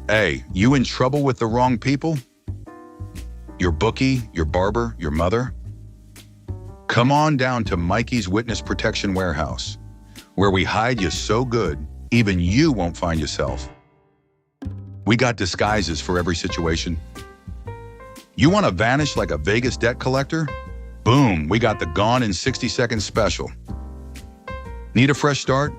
Hey, you in trouble with the wrong people? Your bookie, your barber, your mother? Come on down to Mikey's Witness Protection Warehouse, where we hide you so good, even you won't find yourself. We got disguises for every situation. You want to vanish like a Vegas debt collector? Boom, we got the Gone in 60 Seconds special. Need a fresh start?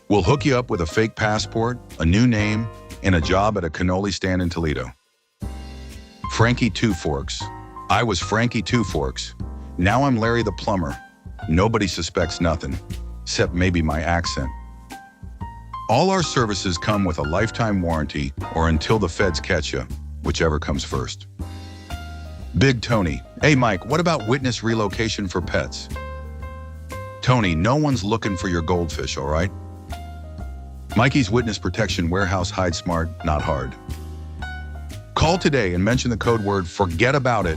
We'll hook you up with a fake passport, a new name, and a job at a cannoli stand in Toledo. Frankie Two Forks. I was Frankie Two Forks. Now I'm Larry the plumber. Nobody suspects nothing, except maybe my accent. All our services come with a lifetime warranty or until the feds catch you, whichever comes first. Big Tony. Hey Mike, what about witness relocation for pets? Tony, no one's looking for your goldfish, all right? Mikey's Witness Protection Warehouse, hide smart, not hard. Call today and mention the code word "forget about it"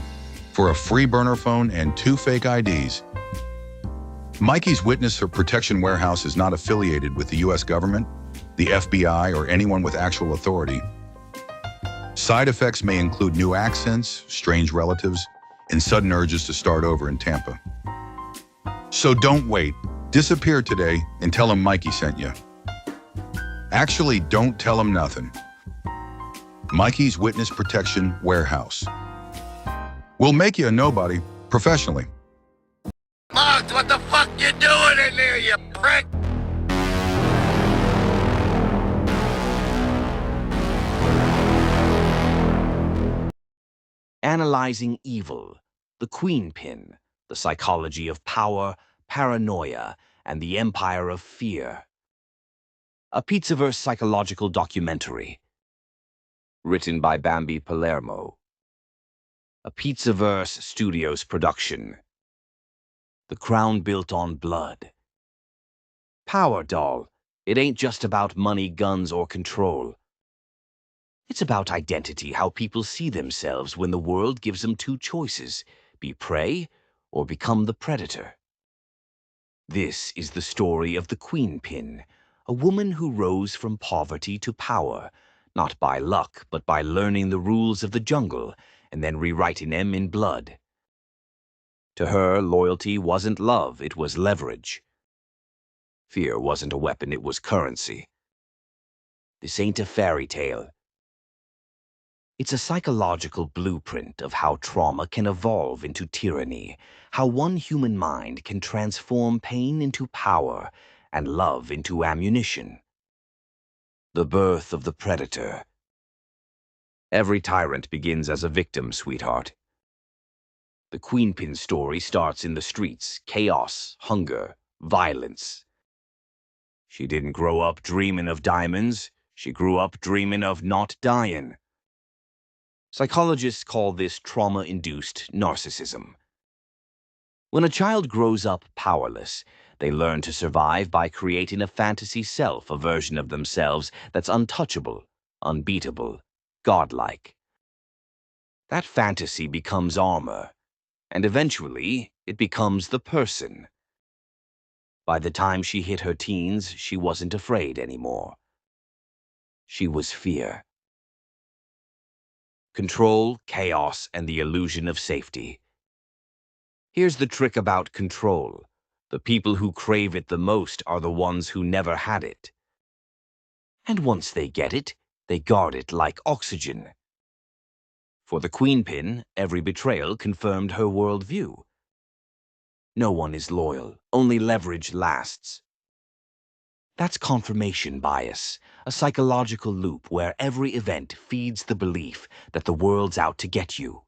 for a free burner phone and 2 fake IDs. Mikey's Witness Protection Warehouse is not affiliated with the U.S. government, the FBI, or anyone with actual authority. Side effects may include new accents, strange relatives, and sudden urges to start over in Tampa. So don't wait. Disappear today and tell him Mikey sent you. Actually, don't tell him nothing. Mikey's Witness Protection Warehouse. We'll make you a nobody professionally. Muggs, what the fuck you doing in there, you prick? Analyzing Evil, the Queenpin, the Psychology of Power, Paranoia, and the Empire of Fear. A Pizzaverse psychological documentary. Written by Bambi Palermo. A Pizzaverse Studios production. The Crown Built on Blood. Power Doll. It ain't just about money, guns, or control. It's about identity, how people see themselves when the world gives them 2 choices, be prey or become the predator. This is the story of the Queenpin, a woman who rose from poverty to power, not by luck, but by learning the rules of the jungle and then rewriting them in blood. To her, loyalty wasn't love, it was leverage. Fear wasn't a weapon, it was currency. This ain't a fairy tale. It's a psychological blueprint of how trauma can evolve into tyranny, how one human mind can transform pain into power and love into ammunition. The birth of the predator. Every tyrant begins as a victim, sweetheart. The Queenpin story starts in the streets, chaos, hunger, violence. She didn't grow up dreaming of diamonds, she grew up dreaming of not dying. Psychologists call this trauma-induced narcissism. When a child grows up powerless, they learn to survive by creating a fantasy self, a version of themselves that's untouchable, unbeatable, godlike. That fantasy becomes armor, and eventually it becomes the person. By the time she hit her teens, she wasn't afraid anymore. She was fear. Control, chaos, and the illusion of safety. Here's the trick about control. The people who crave it the most are the ones who never had it. And once they get it, they guard it like oxygen. For the Queenpin, every betrayal confirmed her worldview. No one is loyal, only leverage lasts. That's confirmation bias, a psychological loop where every event feeds the belief that the world's out to get you.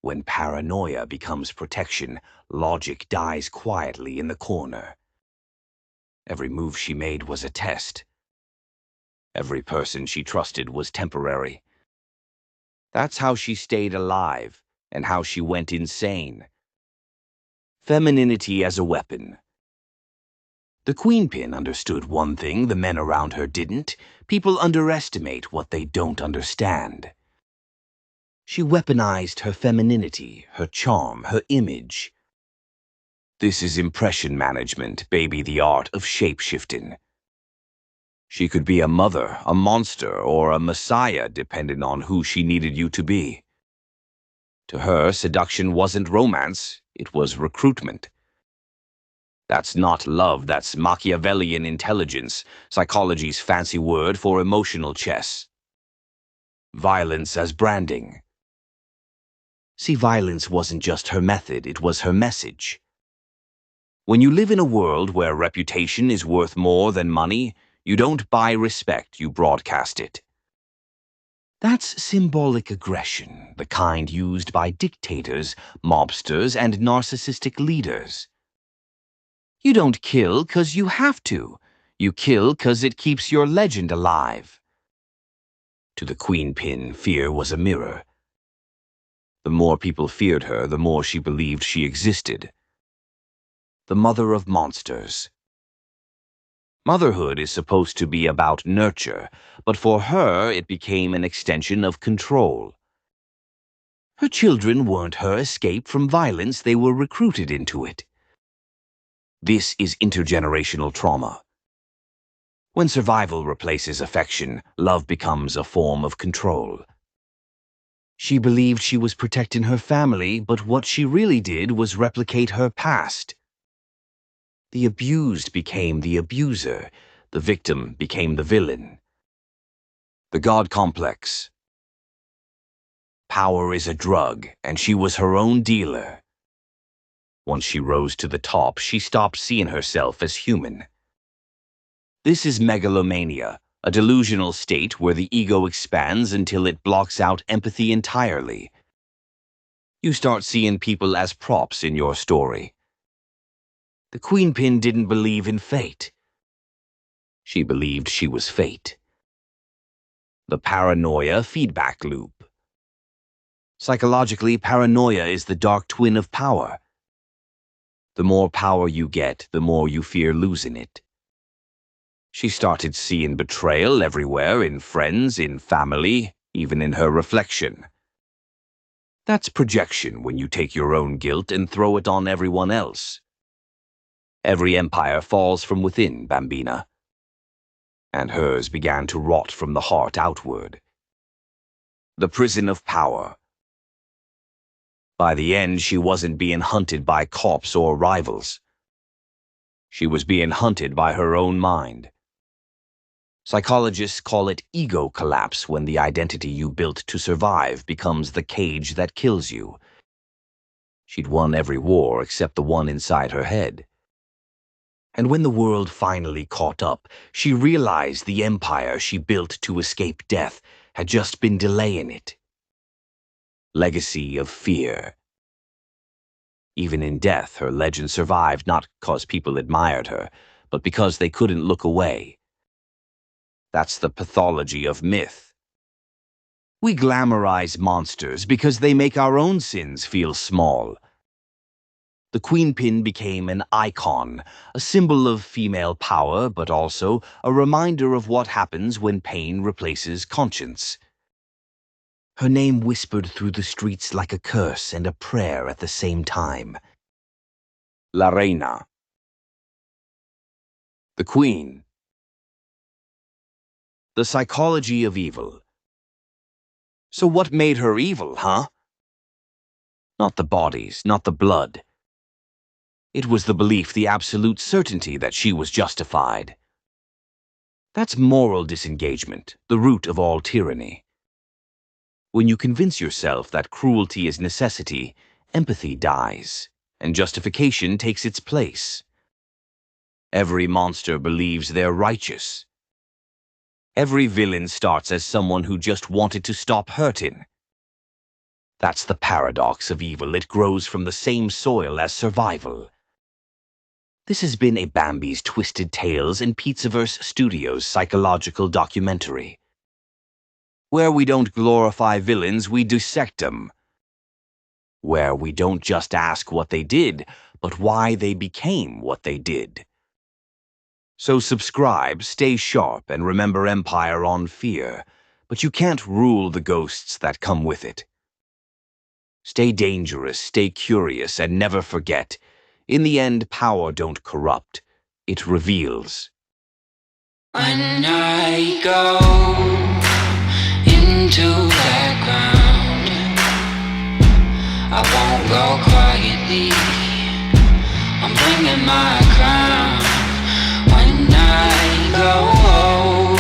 When paranoia becomes protection, logic dies quietly in the corner. Every move she made was a test. Every person she trusted was temporary. That's how she stayed alive, and how she went insane. Femininity as a weapon. The Queenpin understood one thing the men around her didn't. People underestimate what they don't understand. She weaponized her femininity, her charm, her image. This is impression management, baby, the art of shape-shifting. She could be a mother, a monster, or a messiah, depending on who she needed you to be. To her, seduction wasn't romance, it was recruitment. That's not love, that's Machiavellian intelligence, psychology's fancy word for emotional chess. Violence as branding. See, violence wasn't just her method, it was her message. When you live in a world where reputation is worth more than money, you don't buy respect, you broadcast it. That's symbolic aggression, the kind used by dictators, mobsters, and narcissistic leaders. You don't kill 'cause you have to. You kill 'cause it keeps your legend alive. To the Queenpin, fear was a mirror. The more people feared her, the more she believed she existed. The mother of monsters. Motherhood is supposed to be about nurture, but for her it became an extension of control. Her children weren't her escape from violence, they were recruited into it. This is intergenerational trauma. When survival replaces affection, love becomes a form of control. She believed she was protecting her family, but what she really did was replicate her past. The abused became the abuser, the victim became the villain. The God complex. Power is a drug, and she was her own dealer. Once she rose to the top, she stopped seeing herself as human. This is megalomania, a delusional state where the ego expands until it blocks out empathy entirely. You start seeing people as props in your story. The Queenpin didn't believe in fate. She believed she was fate. The paranoia feedback loop. Psychologically, paranoia is the dark twin of power. The more power you get, the more you fear losing it. She started seeing betrayal everywhere, in friends, in family, even in her reflection. That's projection when you take your own guilt and throw it on everyone else. Every empire falls from within, Bambina. And hers began to rot from the heart outward. The prison of power. By the end, she wasn't being hunted by cops or rivals. She was being hunted by her own mind. Psychologists call it ego collapse when the identity you built to survive becomes the cage that kills you. She'd won every war except the one inside her head. And when the world finally caught up, she realized the empire she built to escape death had just been delaying it. Legacy of fear. Even in death, her legend survived not because people admired her, but because they couldn't look away. That's the pathology of myth. We glamorize monsters because they make our own sins feel small. The Queenpin became an icon, a symbol of female power, but also a reminder of what happens when pain replaces conscience. Her name whispered through the streets like a curse and a prayer at the same time. La Reina. The Queen. The psychology of evil. So what made her evil, huh? Not the bodies, not the blood. It was the belief, the absolute certainty that she was justified. That's moral disengagement, the root of all tyranny. When you convince yourself that cruelty is necessity, empathy dies, and justification takes its place. Every monster believes they're righteous. Every villain starts as someone who just wanted to stop hurting. That's the paradox of evil. It grows from the same soil as survival. This has been a Bambi's Twisted Tales and Pizzaverse Studios psychological documentary. Where we don't glorify villains, we dissect them. Where we don't just ask what they did, but why they became what they did. So subscribe, stay sharp, and remember Empire on Fear, but you can't rule the ghosts that come with it. Stay dangerous, stay curious, and never forget, in the end, power don't corrupt, it reveals. When I go into that ground, I won't go quietly. I'm bringing my crown. When I go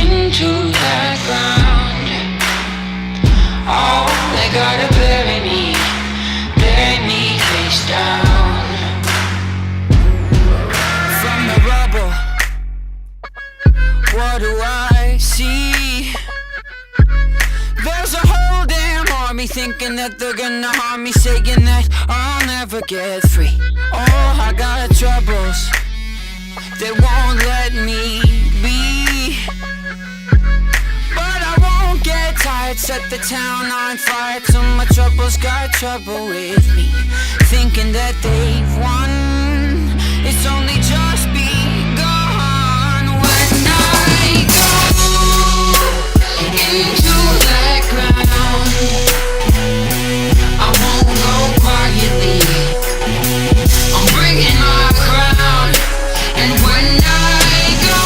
into that ground, oh, they gotta bury me face down. From the rubble, what do I see? There's a whole damn army thinking that they're gonna harm me, saying that I'll never get free. Oh, I got troubles, they won't let me be. But I won't get tired, set the town on fire till my troubles got trouble with me, thinking that they've won. It's only just begun. When I go into that ground, I won't go quietly. I'm bringing my crown. And when I go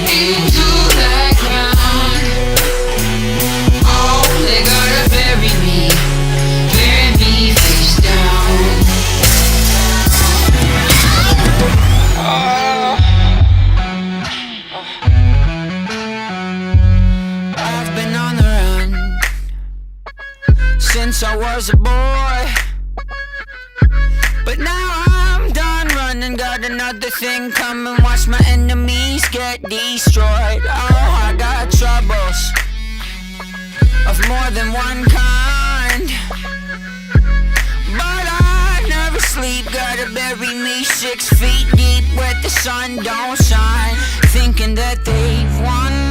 into that ground, oh, they gotta bury me face down. I've been on the run since I was a boy, but now I'm done running, got another thing coming. Watch my enemies get destroyed. Oh, I got troubles of more than one kind, but I never sleep. Gotta bury me 6 feet deep where the sun don't shine, thinking that they've won.